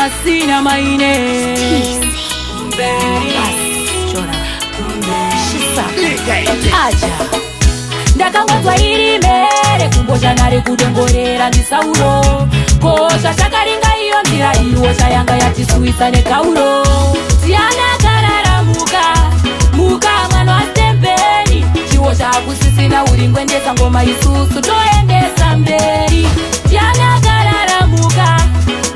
Massina maine aja ndakangozwa iri mere kumbosha nare kudongorera ndisauro kosha shakaringa iyo nzira iwo shayanga yatisuisa nekauro tiana kararamuka muka mwana waStembeni chiwo chakusisina uringwendesa ngoma isusu toendesa mberi tiana kararamuka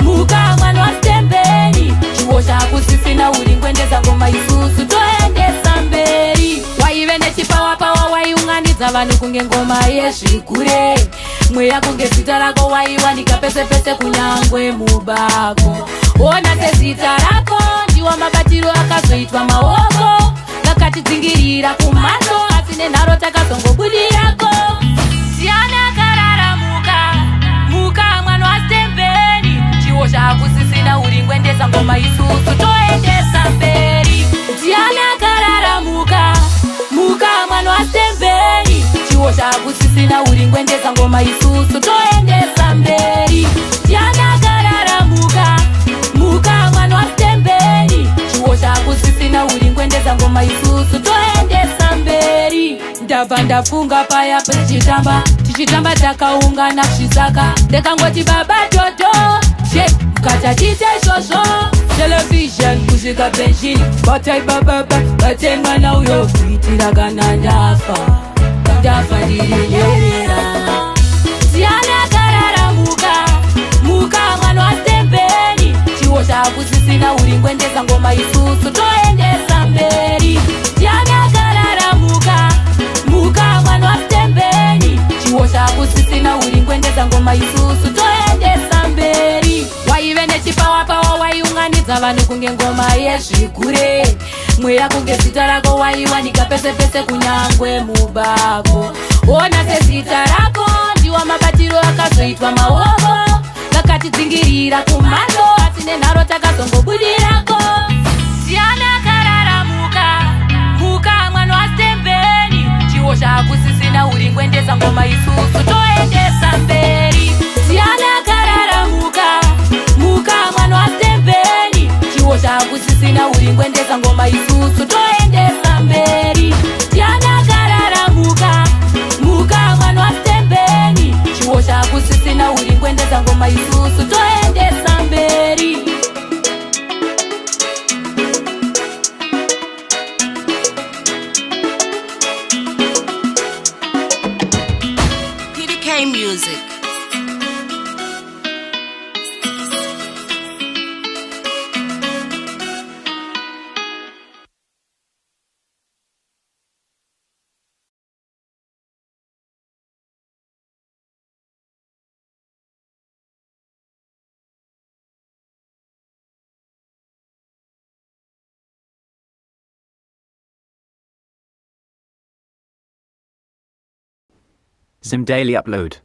muka mwana waStembeni chiwo chakusisina uringwendesa ngoma isusu toendesa mberi waive nechipawa pawa waiunganidza vanhu kunge ngoma yezvikure mweya kunge zita rako waiwanika pese pese kunyangwe mubako ona sezita rako ndiwo mabatiro akazoitwa maoko vakatidzingirira kumhatso asi nenharo takazongobudirako tiana kararamuka muka mwana waStembeni chiwo chakusisina uringwendesa ngoma isusu toendesa mberi tiana kararamuka muka mwana waStembeni chiwo chakusisina uringwendesa ngoma isusu toendesa mberi tiana kararamuka muka mwana waStembeni chiwo chakusisina uringwendesa ngoma isusu toendesa mberi ndabva ndafunga paya tichitamba takaungana zvisaka ndakangoti baba toto mukatachita izvozvo television kusvika penshini batai bababa batai mwana uyo kuitira kana ndafa ndirinyerera tiana kararamuka muka mwana waStembeni chiwo chakusisina uringwendesa ngoma isusu toendesa mberi tiana kararamuka muka mwana waStembeni chiwo chakusisina uringwendesa ngoma isusu toendesa mberi waive nechipawa pawa waiunganidza vanhu kunge ngoma yezvikure mweya kunge zita rako waiwanika pese pese kunyangwe mubako ona sezita rako ndiwo mabatiro akazoitwa maoko vakatidzingirira kumhatso asi nenharo takazongobudirako tiana kararamuka muka mwana waStembeni chiwo chakusisina uringwendesa ngoma isusu toendesa mberi tiana kararamuka muka mwana waStembeni chiwo chakusisina uringwendesa ngoma isusu toendesa mberi tiana kararamuka muka mwana waStembeni chiwo chakusisina uringwendesa ngoma isusu toendesa mberi PtK Music. Zimdaily upload.